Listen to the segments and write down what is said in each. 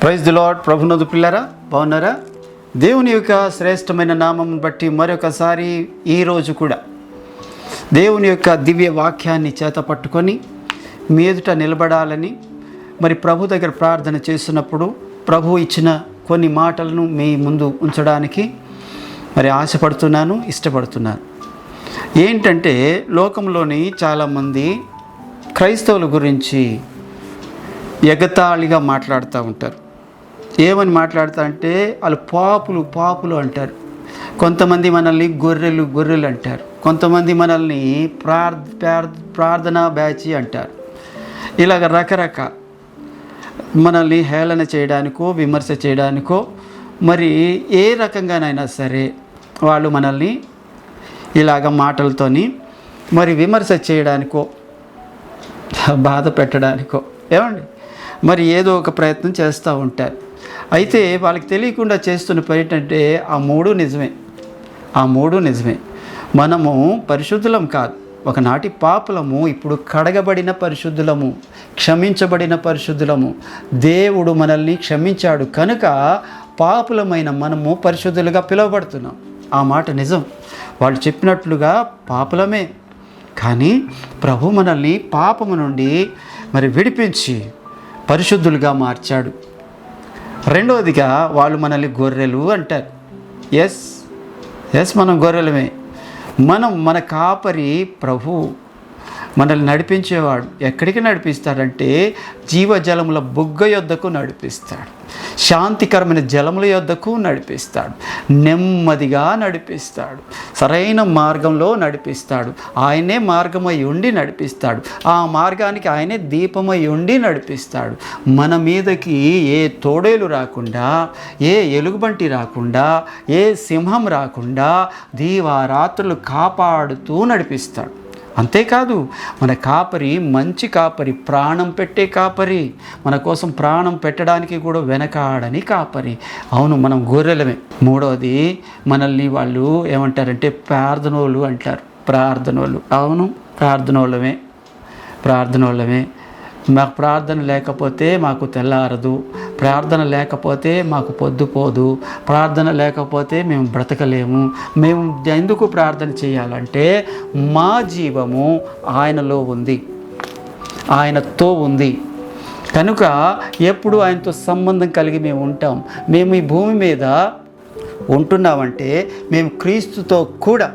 Praise the lord. ప్రభునందు పిల్లరా, బాగున్నారా? దేవుని యొక్క శ్రేష్టమైన నామం బట్టి మరొకసారి ఈరోజు కూడా దేవుని యొక్క దివ్య వాక్యాన్ని చేత పట్టుకొని మీ ఎదుట నిలబడాలని మరి ప్రభు దగ్గర ప్రార్థన చేస్తున్నప్పుడు ప్రభు ఇచ్చిన కొన్ని మాటలను మీ ముందు ఉంచడానికి మరి ఆశపడుతున్నాను, ఇష్టపడుతున్నాను. ఏంటంటే లోకంలోని చాలామంది క్రైస్తవుల గురించి ఎగతాళిగా మాట్లాడుతూ ఉంటారు. ఏమని మాట్లాడుతారంటే వాళ్ళు పాపులు అంటారు. కొంతమంది మనల్ని గొర్రెలు అంటారు. కొంతమంది మనల్ని ప్రార్థనా బ్యాచి అంటారు. ఇలాగ రకరకాల మనల్ని హేళన చేయడానికో విమర్శ చేయడానికో మరి ఏ రకంగానైనా సరే వాళ్ళు మనల్ని ఇలాగ మాటలతోని మరి విమర్శ చేయడానికో బాధ పెట్టడానికో ఏమండి మరి ఏదో ఒక ప్రయత్నం చేస్తూ ఉంటారు. అయితే వాళ్ళకి తెలియకుండా చేస్తున్న పని ఏంటంటే ఆ మూడు నిజమే. మనము పరిశుద్ధులం కాదు, ఒకనాటి పాపులము, ఇప్పుడు కడగబడిన పరిశుద్ధులము, క్షమించబడిన పరిశుద్ధులము. దేవుడు మనల్ని క్షమించాడు కనుక పాపులమైన మనము పరిశుద్ధులుగా పిలువబడుతున్నాం. ఆ మాట నిజం. వాళ్ళు చెప్పినట్లుగా పాపులమే, కానీ ప్రభు మనల్ని పాపము నుండి మరి విడిపించి పరిశుద్ధులుగా మార్చాడు. రెండవదిగా వాళ్ళు మనల్ని గొర్రెలు అంటారు. ఎస్ మనం గొర్రెలమే. మన కాపరి ప్రభు మనల్ని నడిపించేవాడు. ఎక్కడికి నడిపిస్తాడంటే జీవజలముల బుగ్గ యొద్దకు నడిపిస్తాడు, శాంతికరమైన జలముల యొద్దకు నడిపిస్తాడు, నెమ్మదిగా నడిపిస్తాడు, సరైన మార్గంలో నడిపిస్తాడు. ఆయనే మార్గమై ఉండి నడిపిస్తాడు. ఆ మార్గానికి ఆయనే దీపమై ఉండి నడిపిస్తాడు. మన మీదకి ఏ తోడేలు రాకుండా, ఏ ఎలుగుబంటి రాకుండా, ఏ సింహం రాకుండా దీవారాత్రులు కాపాడుతూ నడిపిస్తాడు. అంతేకాదు మన కాపరి మంచి కాపరి, ప్రాణం పెట్టే కాపరి, మన కోసం ప్రాణం పెట్టడానికి కూడా వెనకాడని కాపరి. అవును, మనం గొర్రెలమే. మూడవది మనల్ని వాళ్ళు ఏమంటారంటే ప్రార్థనోళ్ళు అంటారు. అవును, ప్రార్థనోళ్ళమే. మాకు ప్రార్థన లేకపోతే మాకు తెల్లారదు, ప్రార్థన లేకపోతే మాకు పొద్దుపోదు, ప్రార్థన లేకపోతే మేము బ్రతకలేము. మేము ఎందుకు ప్రార్థన చేయాలంటే మా జీవము ఆయనలో ఉంది, ఆయనతో ఉంది కనుక ఎప్పుడు ఆయనతో సంబంధం కలిగి మేము ఉంటాం. మేము ఈ భూమి మీద ఉంటున్నామంటే మేము క్రీస్తుతో కూడా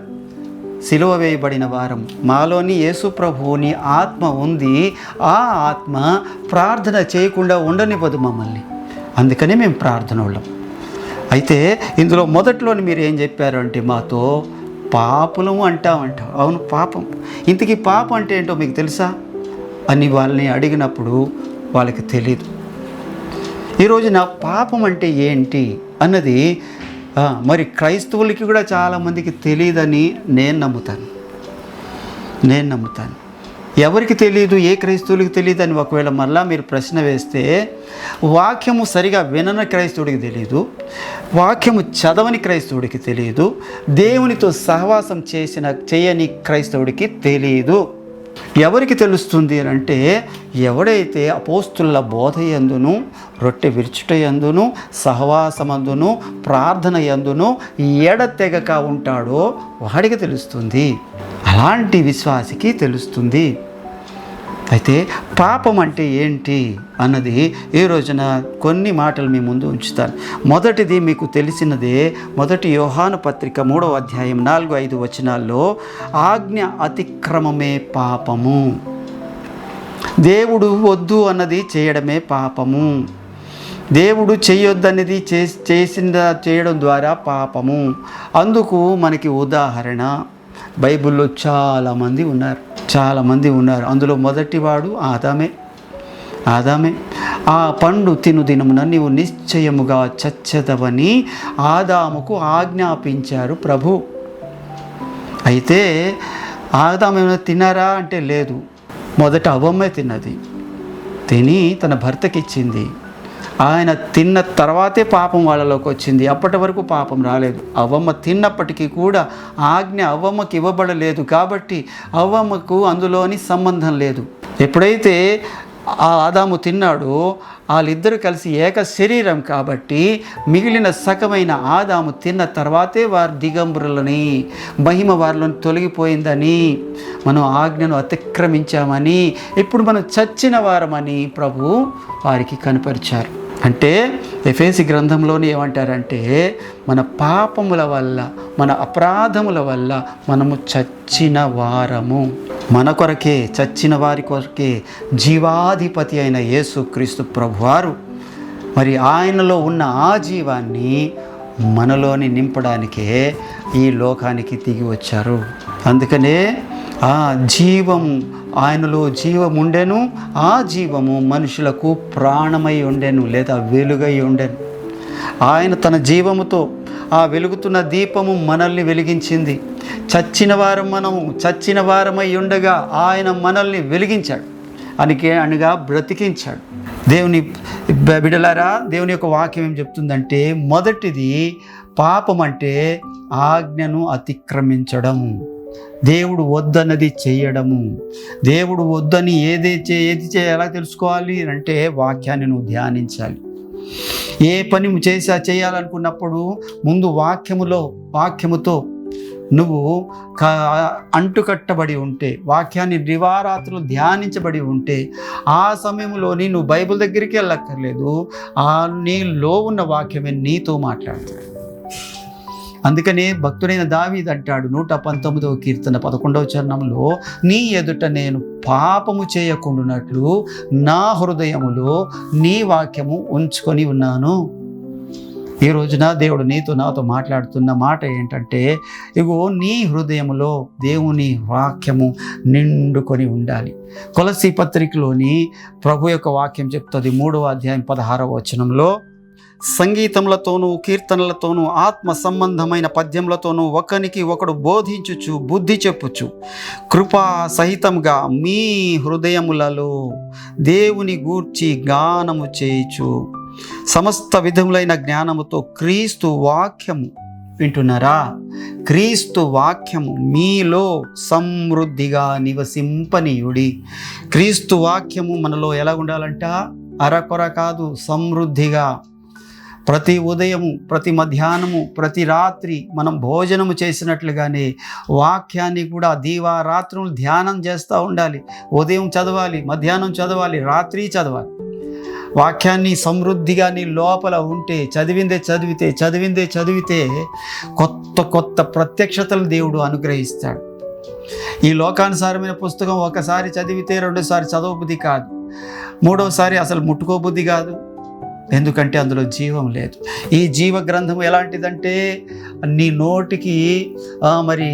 సిలువ వేయబడిన వారం. మాలోని యేసు ప్రభువుని ఆత్మ ఉంది. ఆ ఆత్మ ప్రార్థన చేయకుండా ఉండనివ్వదు మమ్మల్ని. అందుకనే మేము ప్రార్థనోళ్ళం. అయితే ఇందులో మొదట్లోని మీరు ఏం చెప్పారు అంటే మాతో పాపులము అంటాం. అవును, పాపం. ఇంతకీ పాపం అంటే ఏంటో మీకు తెలుసా అని వాళ్ళని అడిగినప్పుడు వాళ్ళకి తెలీదు. ఈరోజు నా పాపం అంటే ఏంటి అన్నది మరి క్రైస్తవులకి కూడా చాలామందికి తెలియదని నేను నమ్ముతాను. ఎవరికి తెలియదు? ఏ క్రైస్తవులకి తెలియదని ఒకవేళ మళ్ళా మీరు ప్రశ్న వేస్తే వాక్యము సరిగా వినని క్రైస్తవుడికి తెలియదు, వాక్యము చదవని క్రైస్తవుడికి తెలియదు, దేవునితో సహవాసం చేయని క్రైస్తవుడికి తెలియదు. ఎవరికి తెలుస్తుంది అంటే ఎవడైతే అపోస్తుల బోధ యందును, రొట్టె విరుచుట యందును, సహవాసమందును, ప్రార్థన యందును ఎడతెగక ఉంటాడో వాడికి తెలుస్తుంది. అలాంటి విశ్వాసికి తెలుస్తుంది. అయితే పాపం అంటే ఏంటి అన్నది ఈ రోజున కొన్ని మాటలు మీ ముందు ఉంచుతాను. మొదటిది మీకు తెలిసినదే. మొదటి యోహాను పత్రిక 3వ అధ్యాయం 4-5 వచనాల్లో ఆజ్ఞ అతిక్రమమే పాపము. దేవుడు వద్దు అన్నది చేయడమే పాపము. దేవుడు చేయొద్దన్నది చేయడం ద్వారా పాపము. అందుకు మనకి ఉదాహరణ బైబిల్లో చాలామంది ఉన్నారు. అందులో మొదటివాడు ఆదామే. ఆ పండు తిను దినమున నీవు నిశ్చయముగా చచ్చెదవని ఆదాముకు ఆజ్ఞాపించారు ప్రభు. అయితే ఆదాము ఏమైనా తిన్నారా అంటే లేదు. మొదట అవ్వమ్మే తిని తన భర్తకి ఇచ్చింది. ఆయన తిన్న తర్వాతే పాపం వాళ్ళలోకి వచ్చింది. అప్పటి వరకు పాపం రాలేదు. అవ్వమ్మ తిన్నప్పటికీ కూడా ఆజ్ఞ అవ్వమ్మకి ఇవ్వబడలేదు కాబట్టి అవ్వమ్మకు అందులోని సంబంధం లేదు. ఎప్పుడైతే ఆ ఆదాము తిన్నాడు, వాళ్ళిద్దరూ కలిసి ఏక శరీరం కాబట్టి మిగిలిన సగమైన ఆదాము తిన్న తర్వాతే వారు దిగంబరులని, మహిమ వారిలో తొలగిపోయిందని, మనం ఆజ్ఞను అతిక్రమించామని, ఇప్పుడు మనం చచ్చిన వారమని ప్రభు వారికి కనపరిచారు. అంటే ఎఫెసీ గ్రంథంలోని ఏమంటారంటే, మన పాపముల వల్ల, మన అపరాధముల వల్ల మనము చచ్చిన వారము. మన కొరకే, చచ్చిన వారి కొరకే జీవాధిపతి అయిన యేసుక్రీస్తు ప్రభువారు మరి ఆయనలో ఉన్న ఆ జీవాన్ని మనలోని నింపడానికే ఈ లోకానికి దిగి వచ్చారు. అందుకనే ఆ జీవము, ఆయనలో జీవం ఉండెను, ఆ జీవము మనుషులకు ప్రాణమై ఉండెను లేదా వెలుగై ఉండెను. ఆయన తన జీవముతో ఆ వెలుగుతున్న దీపము మనల్ని వెలిగించింది. చచ్చిన వారమై ఉండగా ఆయన మనల్ని వెలిగించాడు, అనగా బ్రతికించాడు. దేవుని బిడ్డలారా, దేవుని యొక్క వాక్యం ఏం చెప్తుందంటే, మొదటిది పాపం అంటే ఆజ్ఞను అతిక్రమించడం, దేవుడు వద్దన్నది చేయడము. దేవుడు వద్దని ఏది ఎలా తెలుసుకోవాలి అంటే, వాక్యాన్ని నువ్వు ధ్యానించాలి. ఏ పని చేయాలనుకున్నప్పుడు ముందు వాక్యముతో నువ్వు అంటుకట్టబడి ఉంటే, వాక్యాన్ని దివారాత్రులు ధ్యానించబడి ఉంటే, ఆ సమయంలోని నువ్వు బైబిల్ దగ్గరికి వెళ్ళక్కర్లేదు, నీలో ఉన్న వాక్యమే నీతో మాట్లాడతాడు. అందుకనే భక్తుడైన దావీదు అంటాడు 119వ కీర్తన 11వ చరణంలో, నీ ఎదుట నేను పాపము చేయకుండానట్లు నా హృదయములో నీ వాక్యము ఉంచుకొని ఉన్నాను. ఈ రోజున దేవుడు నాతో మాట్లాడుతున్న మాట ఏంటంటే, ఇగో నీ హృదయములో దేవుని వాక్యము నిండుకొని ఉండాలి. కొలసీ పత్రికలోని ప్రభు యొక్క వాక్యం చెప్తుంది 3వ అధ్యాయం 16వ వచనంలో, సంగీతములతోనూ కీర్తనలతోనూ ఆత్మ సంబంధమైన పద్యములతోనూ ఒకనికి ఒకడు బోధించుచు బుద్ధి చెప్పుచు కృపా సహితంగా మీ హృదయములలో దేవుని గూర్చి గానము చేయుచు సమస్త విధములైన జ్ఞానముతో క్రీస్తు వాక్యము, వింటున్నారా, క్రీస్తు వాక్యము మీలో సమృద్ధిగా నివసింపనీయుడి. క్రీస్తు వాక్యము మనలో ఎలా ఉండాలంట? అరకొర కాదు, సమృద్ధిగా. ప్రతి ఉదయము, ప్రతి మధ్యాహ్నము, ప్రతి రాత్రి మనం భోజనము చేసినట్లుగానే వాక్యాన్ని కూడా దీవారాత్రులు ధ్యానం చేస్తూ ఉండాలి. ఉదయం చదవాలి, మధ్యాహ్నం చదవాలి, రాత్రి చదవాలి. వాక్యాన్ని సమృద్ధిగా నీ లోపల ఉంటే, చదివిందే చదివితే కొత్త ప్రత్యక్షతలు దేవుడు అనుగ్రహిస్తాడు. ఈ లోకానుసారమైన పుస్తకం ఒకసారి చదివితే రెండోసారి చదవబుద్ధి కాదు, మూడోసారి అసలు ముట్టుకోబుద్ధి కాదు. ఎందుకంటే అందులో జీవం లేదు. ఈ జీవ గ్రంథం ఎలాంటిదంటే, నీ నోటికి మరి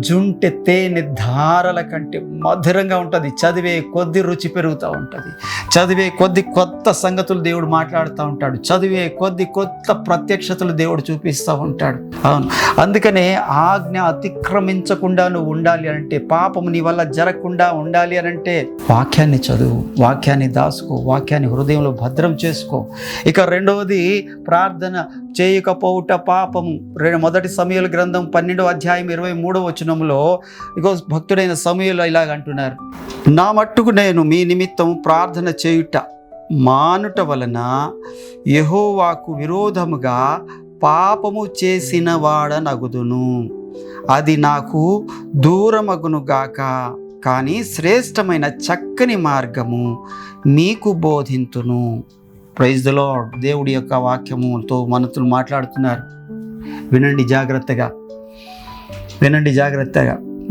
జుంటె తేనె ధారల కంటే మధురంగా ఉంటుంది. చదివే కొద్ది రుచి పెరుగుతూ ఉంటుంది. చదివే కొద్ది కొత్త సంగతులు దేవుడు మాట్లాడుతూ ఉంటాడు. చదివే కొద్ది కొత్త ప్రత్యక్షతలు దేవుడు చూపిస్తూ ఉంటాడు. అవును, అందుకనే ఆజ్ఞ అతిక్రమించకుండా నువ్వు ఉండాలి అంటే, పాపము నీ వల్ల జరగకుండా ఉండాలి అని అంటే, వాక్యాన్ని చదువు, వాక్యాన్ని దాసుకో, వాక్యాన్ని హృదయంలో భద్రం చేసుకో. ఇక రెండవది ప్రార్థన చేయకపోవుట పాపము. మొదటి సమూయేలు గ్రంథం 12వ అధ్యాయం 23వ వచనంలో ఇగో భక్తుడైన సమూయేలు ఇలాగ అంటున్నారు, నా మట్టుకు నేను మీ నిమిత్తం ప్రార్థన చేయుట మానుట వలన యెహోవాకు విరోధముగా పాపము చేసిన వాడనగుదును, అది నాకు దూరమగునుగాక. కానీ శ్రేష్టమైన చక్కని మార్గము మీకు బోధింతును. Praise the lord. దేవుడి యొక్క వాక్యముతో మనతో మాట్లాడుతున్నారు. వినండి జాగ్రత్తగా.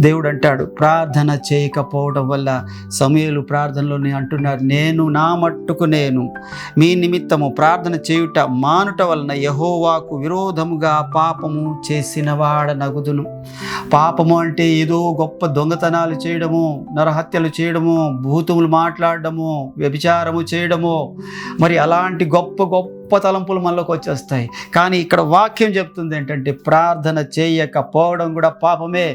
దేవుడు అంటాడు, ప్రార్థన చేయకపోవడం వల్ల సమూయేలు ప్రార్థనలోనే అంటున్నారు, నా మట్టుకు నేను మీ నిమిత్తము ప్రార్థన చేయుట మానుట వలన యెహోవాకు విరోధముగా పాపము చేసిన వాడనగుదును. పాపము అంటే ఏదో గొప్ప దొంగతనాలు చేయడము, నరహత్యలు చేయడము, భూతములు మాట్లాడడము, వ్యభిచారము చేయడము, మరి అలాంటి గొప్ప తలంపులు మనలోకి వచ్చేస్తాయి. కానీ ఇక్కడ వాక్యం చెప్తుంది ఏంటంటే, ప్రార్థన చేయకపోవడం కూడా పాపమే.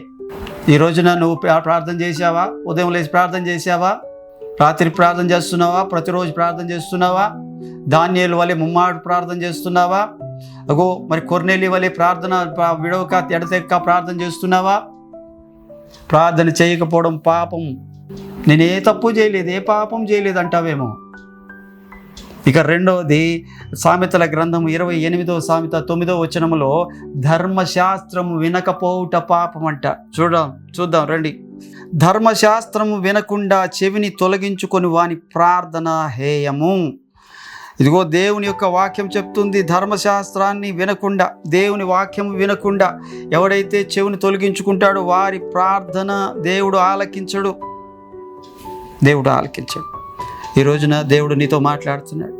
ఈ రోజున నువ్వు ప్రార్థన చేసావా? ఉదయం లేచి ప్రార్థన చేసావా? రాత్రి ప్రార్థన చేస్తున్నావా? ప్రతిరోజు ప్రార్థన చేస్తున్నావా? దానియేలు వలె ముమ్మాడు ప్రార్థన చేస్తున్నావా? మరి కొర్నేలి వలె ప్రార్థన విడవక ఎడతెక్క ప్రార్థన చేస్తున్నావా? ప్రార్థన చేయకపోవడం పాపం. నేను ఏ తప్పు చేయలేదు, ఏ పాపం చేయలేదు అంటావేమో. ఇక రెండవది, సామెతల గ్రంథము 28వ సామెత 9వ వచనములో ధర్మశాస్త్రము వినకపోవుట పాపం అంట. చూద్దాం రండి. ధర్మశాస్త్రము వినకుండా చెవిని తొలగించుకొని వాని ప్రార్థన హేయము. ఇదిగో దేవుని యొక్క వాక్యం చెప్తుంది, ధర్మశాస్త్రాన్ని వినకుండా, దేవుని వాక్యం వినకుండా ఎవడైతే చెవిని తొలగించుకుంటాడో వారి ప్రార్థన దేవుడు ఆలకించడు. ఈ రోజున దేవుడు నీతో మాట్లాడుతున్నాడు.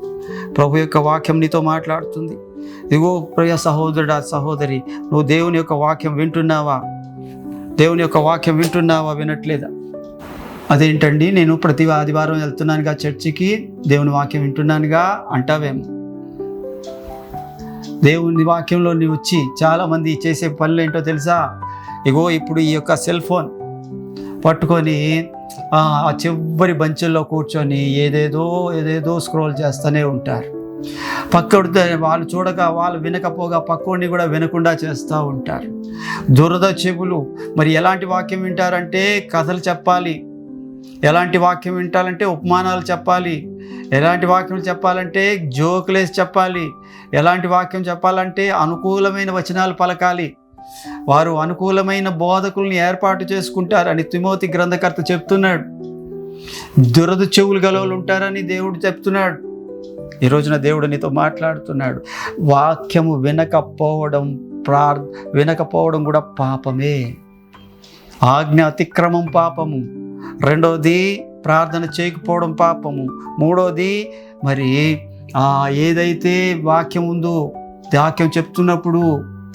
ప్రభు యొక్క వాక్యం నీతో మాట్లాడుతుంది. ఇదిగో ప్రియ సహోదరుడా, సహోదరి, నువ్వు దేవుని యొక్క వాక్యం వింటున్నావా? వినట్లేదా? అదేంటండి, నేను ప్రతి ఆదివారం వెళ్తున్నానుగా చర్చికి, దేవుని వాక్యం వింటున్నానుగా అంటావేమో. దేవుని వాక్యంలో నీవు వచ్చి చాలామంది చేసే పనులు ఏంటో తెలుసా? ఇగో ఇప్పుడు ఈ యొక్క సెల్ ఫోన్ పట్టుకొని ఆ చివరి బంచుల్లో కూర్చొని ఏదేదో స్క్రోల్ చేస్తూనే ఉంటారు. పక్కడితో వాళ్ళు చూడగా, వాళ్ళు వినకపోగా పక్కోడిని కూడా వినకుండా చేస్తూ ఉంటారు. దురద చెవులు. మరి ఎలాంటి వాక్యం వింటారంటే కథలు చెప్పాలి, ఎలాంటి వాక్యం వింటారంటే ఉపమానాలు చెప్పాలి, ఎలాంటి వాక్యం చెప్పాలంటే జోకులేసి చెప్పాలి, ఎలాంటి వాక్యం చెప్పాలంటే అనుకూలమైన వచనాలు పలకాలి. వారు అనుకూలమైన బోధకుల్ని ఏర్పాటు చేసుకుంటారని తిమోతి గ్రంథకర్త చెప్తున్నాడు. దురద చెవులు గలవాళ్ళు ఉంటారని దేవుడు చెప్తున్నాడు. ఈ రోజున దేవుడు నీతో మాట్లాడుతున్నాడు. వాక్యము వినకపోవడం కూడా పాపమే. ఆజ్ఞ అతిక్రమం పాపము. రెండవది, ప్రార్థన చేయకపోవడం పాపము. మూడవది, మరి ఏదైతే వాక్యం ఉందో, వాక్యం చెప్తున్నప్పుడు,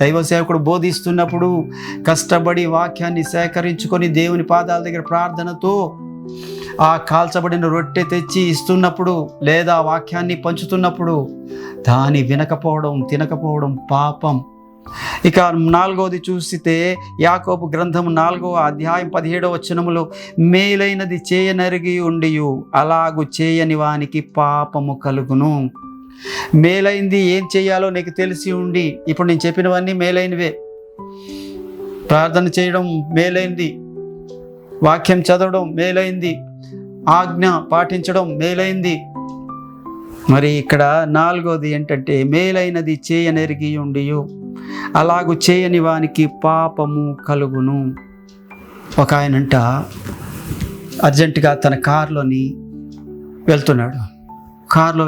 దైవ సేవకుడు బోధిస్తున్నప్పుడు కష్టపడి వాక్యాన్ని సేకరించుకొని దేవుని పాదాల దగ్గర ప్రార్థనతో ఆ కాల్చబడిన రొట్టె తెచ్చి ఇస్తున్నప్పుడు, లేదా వాక్యాన్ని పంచుతున్నప్పుడు దాన్ని వినకపోవడం, తినకపోవడం పాపం. ఇక నాలుగవది చూస్తే యాకోబు గ్రంథం 4వ అధ్యాయం 17వ వచనములో మేలైనది చేయనరిగి ఉండియు అలాగు చేయని వానికి పాపము కలుగును. మేలైంది ఏం చేయాలో నీకు తెలిసి ఉండి, ఇప్పుడు నేను చెప్పినవన్నీ మేలైనవే. ప్రార్థన చేయడం మేలైంది, వాక్యం చదవడం మేలైంది, ఆజ్ఞ పాటించడం మేలైంది. మరి ఇక్కడ నాలుగోది ఏంటంటే మేలైనది చేయనెరిగి ఉండియు అలాగు చేయని వానికి పాపము కలుగును. ఒక ఆయనంట అర్జెంటుగా తన కారులో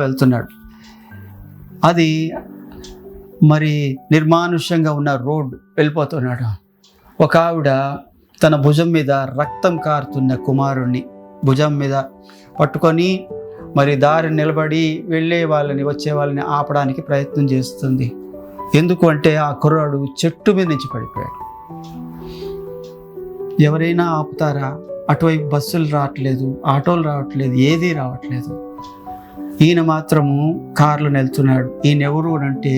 వెళ్తున్నాడు. అది మరి నిర్మానుష్యంగా ఉన్న రోడ్డు వెళ్ళిపోతున్నాడు. ఒక ఆవిడ తన భుజం మీద రక్తం కారుతున్న కుమారుణ్ణి భుజం మీద పట్టుకొని మరి దారి నిలబడి వెళ్ళే వాళ్ళని, వచ్చే వాళ్ళని ఆపడానికి ప్రయత్నం చేస్తుంది. ఎందుకు అంటే ఆ కుర్రాడు చెట్టు మీద నుంచి పడిపోయాడు. ఎవరైనా ఆపుతారా? అటువైపు బస్సులు రావట్లేదు, ఆటోలు రావట్లేదు, ఏదీ రావట్లేదు. ఈయన మాత్రము కారులో వెళ్తున్నాడు. ఈయన ఎవరు అంటే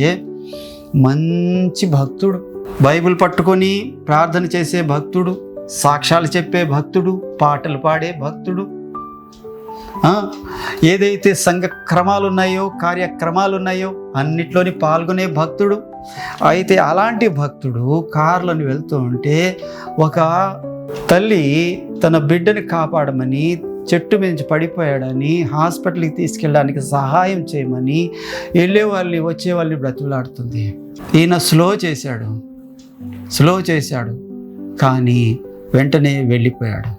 మంచి భక్తుడు, బైబిల్ పట్టుకొని ప్రార్థన చేసే భక్తుడు, సాక్ష్యాలు చెప్పే భక్తుడు, పాటలు పాడే భక్తుడు, ఏదైతే సంఘ క్రమాలు ఉన్నాయో, కార్యక్రమాలు ఉన్నాయో అన్నిట్లోని పాల్గొనే భక్తుడు. అయితే అలాంటి భక్తుడు కారులోని వెళ్తూ ఉంటే ఒక తల్లి తన బిడ్డని కాపాడమని చెట్టు మీద నుంచి పడిపోయాడని హాస్పిటల్కి తీసుకెళ్ళడానికి సహాయం చేయమని వెళ్ళే వాళ్ళని, వచ్చే వాళ్ళని బ్రతులాడుతుంది. ఈయన స్లో చేశాడు కానీ వెంటనే వెళ్ళిపోయాడు.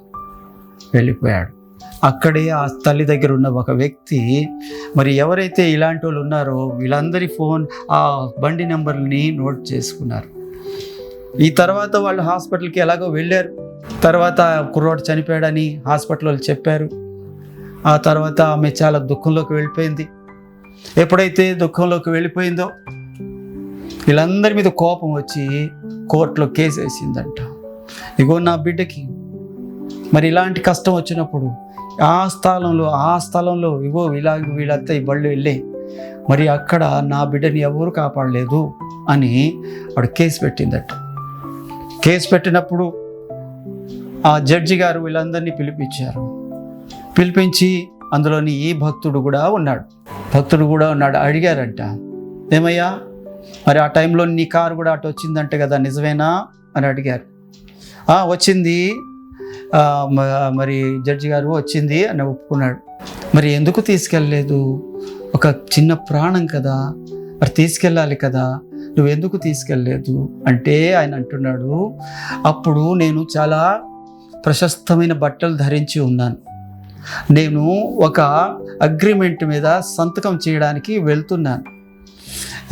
అక్కడే ఆ తల్లి దగ్గర ఉన్న ఒక వ్యక్తి, మరి ఎవరైతే ఇలాంటి వాళ్ళు ఉన్నారో వీళ్ళందరి ఆ బండి నెంబర్ని నోట్ చేసుకున్నారు. ఈ తర్వాత వాళ్ళు హాస్పిటల్కి ఎలాగో వెళ్ళారు. తర్వాత కుర్రోడు చనిపోయాడని హాస్పిటల్ వాళ్ళు చెప్పారు. ఆ తర్వాత ఆమె చాలా దుఃఖంలోకి వెళ్ళిపోయింది. ఎప్పుడైతే దుఃఖంలోకి వెళ్ళిపోయిందో వీళ్ళందరి మీద కోపం వచ్చి కోర్టులో కేసు వేసిందంట. ఇగో నా బిడ్డకి మరి ఇలాంటి కష్టం వచ్చినప్పుడు ఆ స్థలంలో ఇగో వీళ్ళంతా ఈ బళ్ళు వెళ్ళే, మరి అక్కడ నా బిడ్డని ఎవరు కాపాడలేదు అని వాడు కేసు పెట్టిందట. కేసు పెట్టినప్పుడు ఆ జడ్జి గారు వీళ్ళందరినీ పిలిపించి అందులోని ఈ భక్తుడు కూడా ఉన్నాడు. అడిగారంట, ఏమయ్యా మరి ఆ టైంలో నీ కారు కూడా అటు వచ్చిందంట కదా, నిజమేనా అని అడిగారు. వచ్చింది, మరి జడ్జి గారు వచ్చింది అని ఒప్పుకున్నాడు. మరి ఎందుకు తీసుకెళ్ళలేదు? ఒక చిన్న ప్రాణం కదా, మరి తీసుకెళ్ళాలి కదా, నువ్వెందుకు తీసుకెళ్ళలేదు అంటే ఆయన అంటున్నాడు, అప్పుడు నేను చాలా ప్రశస్తమైన బట్టలు ధరించి ఉన్నాను, నేను ఒక అగ్రిమెంట్ మీద సంతకం చేయడానికి వెళ్తున్నాను,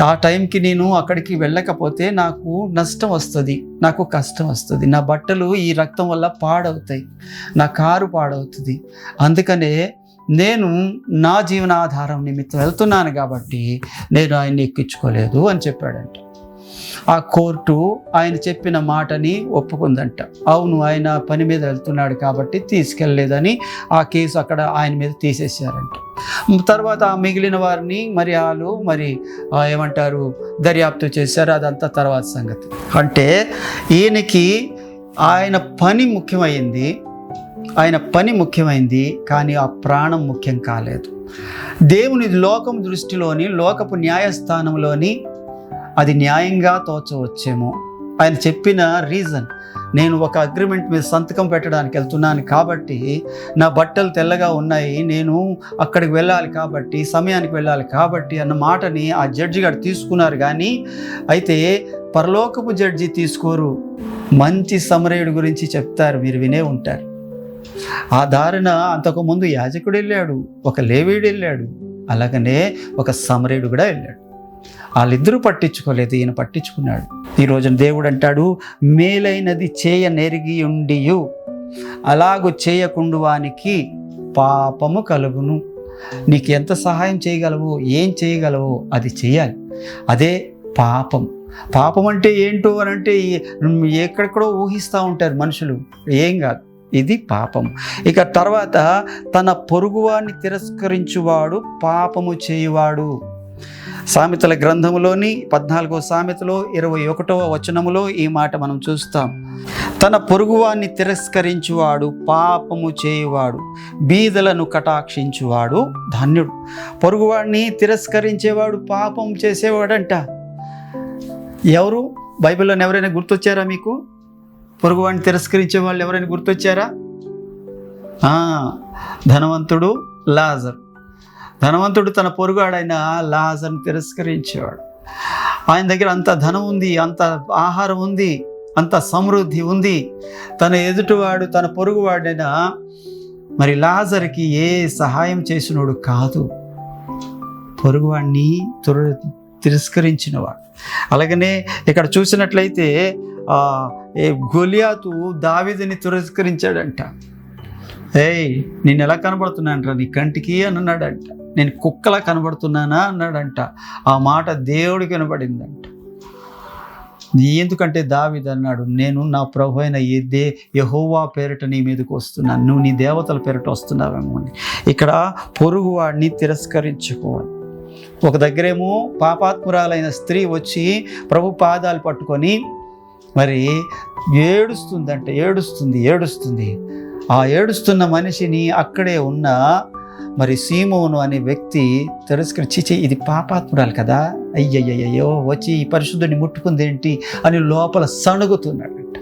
ఆ టైంకి నేను అక్కడికి వెళ్ళకపోతే నాకు నష్టం వస్తుంది, నాకు కష్టం వస్తుంది, నా బట్టలు ఈ రక్తం వల్ల పాడవుతాయి, నా కారు పాడవుతుంది, అందుకనే నేను నా జీవనాధారం నిమిత్తం వెళ్తున్నాను కాబట్టి నేను ఆయన్ని ఎక్కించుకోలేదు అని చెప్పాడంట. ఆ కోర్టు ఆయన చెప్పిన మాటని ఒప్పుకుందంట. అవును, ఆయన పని మీద వెళ్తున్నాడు కాబట్టి తీసుకెళ్ళలేదని ఆ కేసు అక్కడ ఆయన మీద తీసేసారంట. తర్వాత ఆ మిగిలిన వారిని మరి వాళ్ళు ఏమంటారు దర్యాప్తు చేశారు, అదంతా తర్వాత సంగతి. అంటే ఈయనకి ఆయన పని ముఖ్యమైంది కానీ ఆ ప్రాణం ముఖ్యం కాలేదు. దేవుని లోకం దృష్టిలోని, లోకపు న్యాయస్థానంలోని అది న్యాయంగా తోచవచ్చేమో. ఆయన చెప్పిన రీజన్, నేను ఒక అగ్రిమెంట్ మీద సంతకం పెట్టడానికి వెళ్తున్నాను కాబట్టి, నా బట్టలు తెల్లగా ఉన్నాయి, నేను అక్కడికి వెళ్ళాలి కాబట్టి, సమయానికి వెళ్ళాలి కాబట్టి అన్న మాటని ఆ జడ్జి గారు తీసుకున్నారు. కానీ అయితే పరలోకపు జడ్జి తీసుకోరు. మంచి సమరయుడి గురించి చెప్తారు, మీరు వినే ఉంటారు. ఆ దారిన అంతకుముందు యాజకుడు వెళ్ళాడు, ఒక లేవీయుడు వెళ్ళాడు, అలాగనే ఒక సమరయుడు కూడా వెళ్ళాడు. వాళ్ళిద్దరూ పట్టించుకోలేదు, ఈయన పట్టించుకున్నాడు. ఈ రోజున దేవుడు అంటాడు, మేలైనది చేయనెరిగి ఉండియు అలాగూ చేయకుండు వానికి పాపము కలుగును. నీకు ఎంత సహాయం చేయగలవో, ఏం చేయగలవో అది చేయాలి. అదే పాపం. పాపం అంటే ఏంటో అని అంటే ఎక్కడెక్కడో ఊహిస్తూ ఉంటారు మనుషులు, ఏం కాదు, ఇది పాపం. ఇక తర్వాత తన పొరుగువాన్ని తిరస్కరించువాడు పాపము చేయువాడు. సామెతల గ్రంథములోని 14వ సామెతలో 21వ వచనములో ఈ మాట మనం చూస్తాం. తన పొరుగువాన్ని తిరస్కరించువాడు పాపము చేయువాడు, బీదలను కటాక్షించువాడు ధన్యుడు. పొరుగువాడిని తిరస్కరించేవాడు పాపం చేసేవాడంట. ఎవరు? బైబిల్లోని ఎవరైనా గుర్తొచ్చారా మీకు? పొరుగువాడిని తిరస్కరించే వాళ్ళు ఎవరైనా గుర్తొచ్చారా? ధనవంతుడు లాజరు. ధనవంతుడు తన పొరుగువాడైన లాజరుని తిరస్కరించేవాడు. ఆయన దగ్గర అంత ధనం ఉంది, అంత ఆహారం ఉంది, అంత సమృద్ధి ఉంది. తన ఎదుటివాడు, తన పొరుగువాడైన మరి లాజరుకి ఏ సహాయం చేసినోడు కాదు, పొరుగువాడిని తిరస్కరించినవాడు. అలాగనే ఇక్కడ చూసినట్లయితే గొలియాతు దావీదుని తిరస్కరించాడంట. నేను ఎలా కనబడుతున్నానంట నీ కంటికి అని అన్నాడంట. నేను కుక్కలా కనబడుతున్నానా అన్నాడంట. ఆ మాట దేవుడికి వినబడిందంట. ఎందుకంటే దావీదు అన్నాడు, నేను నా ప్రభు అయిన యెహోవా పేరిట నీ మీదకి వస్తున్నాను, నువ్వు నీ దేవతల పేరిట వస్తున్నావేమో అని. ఇక్కడ పొరుగువాడిని తిరస్కరించుకోవాలి. ఒక దగ్గరేమో పాపాత్మురాలైన స్త్రీ వచ్చి ప్రభు పాదాలు పట్టుకొని మరి ఏడుస్తుంది. ఆ ఏడుస్తున్న మనిషిని అక్కడే ఉన్న మరి సీమోను అనే వ్యక్తి తిరస్కరించి, ఇది పాపాత్మురాలు కదా, అయ్యయ్యో వచ్చి ఈ పరిశుద్ధుని ముట్టుకుందేంటి అని లోపల సణుగుతున్నాడంట.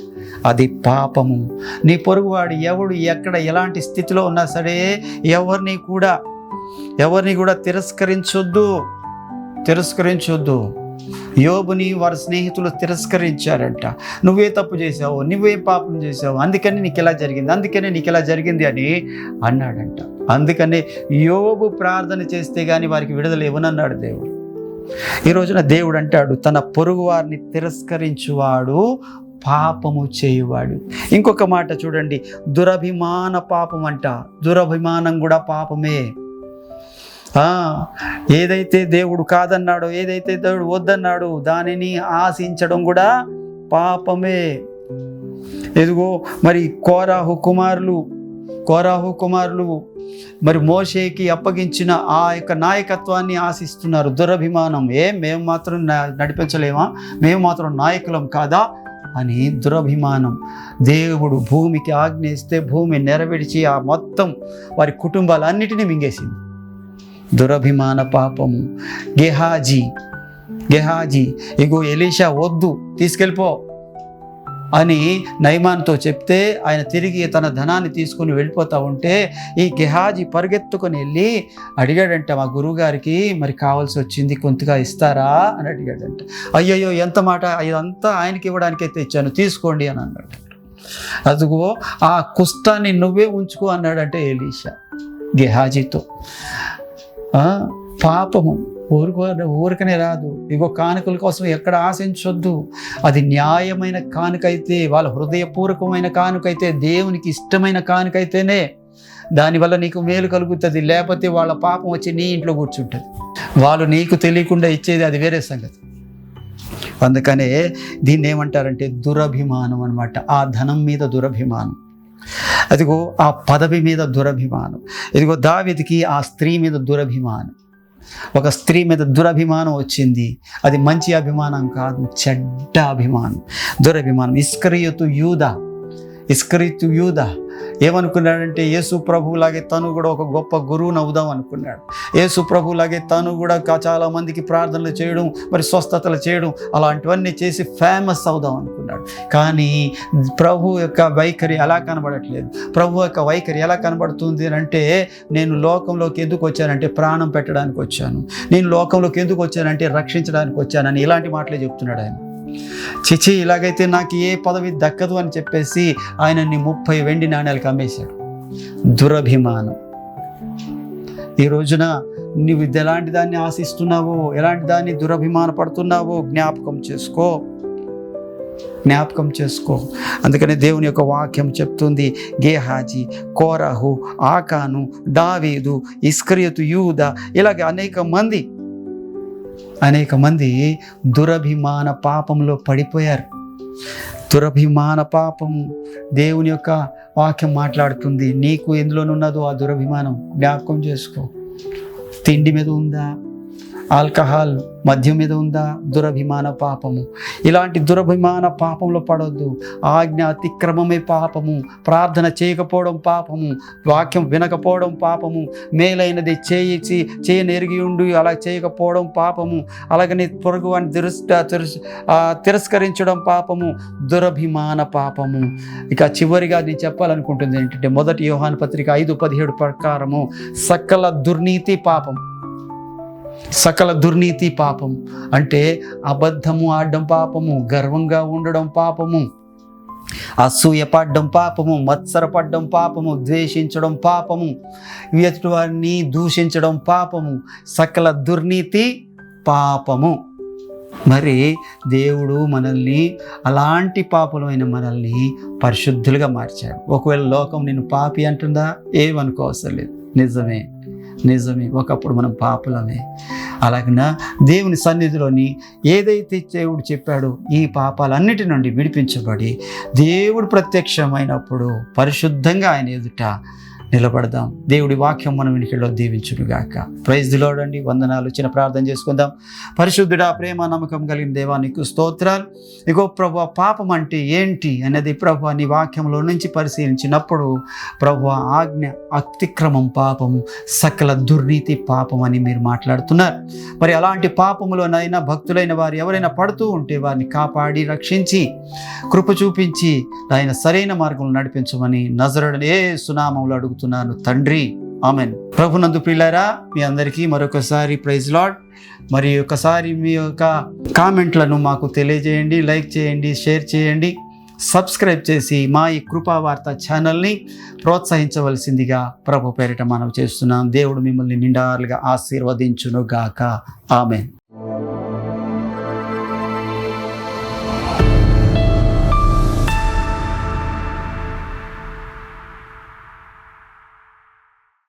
అది పాపము. నీ పొరుగువాడు ఎవడు ఎక్కడ ఎలాంటి స్థితిలో ఉన్నా సరే ఎవరిని కూడా తిరస్కరించొద్దు. యోబుని వారి స్నేహితులు తిరస్కరించారంట. నువ్వే తప్పు చేసావు, నువ్వే పాపం చేసావు, అందుకని నీకు ఇలా జరిగింది అని అన్నాడంట. అందుకనే యోబు ప్రార్థన చేస్తే కానీ వారికి విడుదల ఇవ్వనన్నాడు దేవుడు. ఈ రోజున దేవుడు అంటాడు, తన పొరుగు వారిని తిరస్కరించువాడు పాపము చేయువాడు. ఇంకొక మాట చూడండి, దురభిమాన పాపం అంట. దురభిమానం కూడా పాపమే. ఏదైతే దేవుడు కాదన్నాడో, ఏదైతే దేవుడు వద్దన్నాడో దానిని ఆశించడం కూడా పాపమే. ఎదుగో మరి కోరాహు కుమారులు మరి మోషేకి అప్పగించిన ఆ యొక్క నాయకత్వాన్ని ఆశిస్తున్నారు. దురభిమానం. మేము మాత్రం నడిపించలేమా, మేము మాత్రం నాయకులం కాదా అని దురభిమానం. దేవుడు భూమికి ఆజ్ఞయిస్తే భూమి నెరవేర్చి ఆ మొత్తం వారి కుటుంబాలన్నిటినీ మింగేసింది. దురభిమాన పాపము. గెహాజీ ఇగో ఎలీషా వద్దు, తీసుకెళ్ళిపో, అని నయమాన్తో చెప్తే ఆయన తిరిగి తన ధనాన్ని తీసుకుని వెళ్ళిపోతూ ఉంటే ఈ గెహాజీ పరిగెత్తుకొని వెళ్ళి అడిగాడంట మా గురువుగారికి మరి కావాల్సి వచ్చింది, కొంతగా ఇస్తారా అని అడిగాడంట. అయ్యయ్యో ఎంత మాట, ఇదంతా ఆయనకి ఇవ్వడానికే తెచ్చాను, తీసుకోండి అని అన్నాడు. అదిగో ఆ కుష్టాన్ని నువ్వే ఉంచుకో అన్నాడంటే ఎలీషా గెహాజీతో. పాపము ఊరికనే రాదు. ఇగో కానుకల కోసం ఎక్కడ ఆశించొద్దు. అది న్యాయమైన కానుకైతే, వాళ్ళ హృదయపూర్వకమైన కానుకైతే, దేవునికి ఇష్టమైన కానుకైతేనే దానివల్ల నీకు మేలు కలుగుతుంది. లేకపోతే వాళ్ళ పాపం వచ్చి నీ ఇంట్లో కూర్చుంటుంది. వాళ్ళు నీకు తెలియకుండా ఇచ్చేది అది వేరే సంగతి. అందుకనే దీన్ని ఏమంటారంటే దురభిమానం అన్నమాట. ఆ ధనం మీద దురభిమానం, అదిగో ఆ పదవి మీద దురభిమానం. ఇదిగో దావీదుకి ఆ స్త్రీ మీద దురభిమానం. ఒక స్త్రీ మీద దురభిమానం వచ్చింది. అది మంచి అభిమానం కాదు, చెడ్డ అభిమానం, దురభిమానం. ఇస్కరియోతు యూదా ఏమనుకున్నాడంటే యేసు ప్రభువులాగే తను కూడా ఒక గొప్ప గురువుని అవుదాం అనుకున్నాడు. యేసు ప్రభువులాగే తను కూడా చాలా మందికి ప్రార్థనలు చేయడం, మరి స్వస్థతలు చేయడం, అలాంటివన్నీ చేసి ఫేమస్ అవుదాం అనుకున్నాడు. కానీ ప్రభు యొక్క వైఖరి ఎలా కనబడట్లేదు. ప్రభు యొక్క వైఖరి ఎలా కనబడుతుంది అంటే, నేను లోకంలోకి ఎందుకు వచ్చానంటే ప్రాణం పెట్టడానికి వచ్చాను, నేను లోకంలోకి ఎందుకు వచ్చానంటే రక్షించడానికి వచ్చానని ఇలాంటి మాటలే చెప్తున్నాడు ఆయన. చిచి, ఇలాగైతే నాకు ఏ పదవి దక్కదు అని చెప్పేసి ఆయనని 30 వెండి నాణ్యాలకు అమ్మేశాడు. దురభిమానం. ఈ రోజున నువ్వు ఎలాంటి దాన్ని ఆశిస్తున్నావో, ఎలాంటి దాన్ని దురభిమాన పడుతున్నావో జ్ఞాపకం చేసుకో. అందుకని దేవుని యొక్క వాక్యం చెప్తుంది, గేహాజీ, కోరాహు, ఆకాను, దావీదు, ఇస్కరియోతు యూదా, ఇలాగ అనేక మంది దురభిమాన పాపంలో పడిపోయారు. దురభిమాన పాపము దేవుని యొక్క వాక్యం మాట్లాడుతుంది. నీకు ఎందులోనున్నదో ఆ దురభిమానం జ్ఞాపకం చేసుకో. తిండి మీద ఉందా, ఆల్కహాల్, మద్యం మీద ఉందా, దురభిమాన పాపము. ఇలాంటి దురభిమాన పాపంలో పడవద్దు. ఆజ్ఞ అతిక్రమమే పాపము, ప్రార్థన చేయకపోవడం పాపము, వాక్యం వినకపోవడం పాపము, మేలైనది చేయనెరిగి ఉండి అలా చేయకపోవడం పాపము, అలాగని పొరుగు అని తిరస్కరించడం పాపము, దురభిమాన పాపము. ఇక చివరిగా నేను చెప్పాలనుకుంటుంది ఏంటంటే, 1 యోహాను పత్రిక 5:17 ప్రకారము సకల దుర్నీతి పాపం అంటే అబద్ధము ఆడడం పాపము, గర్వంగా ఉండడం పాపము, అసూయపడడం పాపము, మత్సరపడడం పాపము, ద్వేషించడం పాపము, ఎదుటి వారిని దూషించడం పాపము, సకల దుర్నీతి పాపము. మరి దేవుడు మనల్ని, అలాంటి పాపలమైన మనల్ని పరిశుద్ధులుగా మార్చాడు. ఒకవేళ లోకం నిన్ను పాపి అంటుందా, ఏమనుకోవసరం లేదు. నిజమే, ఒకప్పుడు మనం పాపులమే. అలాగనా దేవుని సన్నిధిలోని ఏదైతే దేవుడు చెప్పాడో ఈ పాపాలన్నిటి నుండి విడిపించబడి దేవుడు ప్రత్యక్షమైనప్పుడు పరిశుద్ధంగా ఆయన ఎదుట నిలబడదాం. దేవుడి వాక్యం మన వెనుకలో దీవించునుగాక. ప్రైజ్ ది లార్డ్ అండి. వందనాలు. చిన్న ప్రార్థన చేసుకుందాం. పరిశుద్ధుడా, ప్రేమ నమ్మకం కలిగిన దేవా, నీకు స్తోత్రాలు. ఇగో ప్రభువా, పాపం అంటే ఏంటి అనేది ప్రభువా నీ వాక్యంలో నుంచి పరిశీలించినప్పుడు ప్రభువా ఆజ్ఞ అతిక్రమం పాపము, సకల దుర్నీతి పాపం అని మీరు మాట్లాడుతున్నారు. మరి అలాంటి పాపములోనైనా భక్తులైన వారు ఎవరైనా పడుతూ ఉంటే వారిని కాపాడి రక్షించి కృప చూపించి ఆయన సరైన మార్గంలో నడిపించమని నజరేయుడైన యేసు నామములో అడుగుతున్నాను తండ్రి, ఆమెన్. ప్రభునందు ప్రియులారా, మీ అందరికీ మరొకసారి ప్రైజ్ లార్డ్. మరి ఒకసారి మీ యొక్క కామెంట్లను మాకు తెలియజేయండి, లైక్ చేయండి, షేర్ చేయండి, సబ్స్క్రైబ్ చేసి మా ఈ కృపావార్త ఛానల్ని ప్రోత్సహించవలసిందిగా ప్రభు పేరిట మనం చేస్తున్నాం. దేవుడు మిమ్మల్ని నిండారుగా ఆశీర్వదించును గాక. ఆమెన్.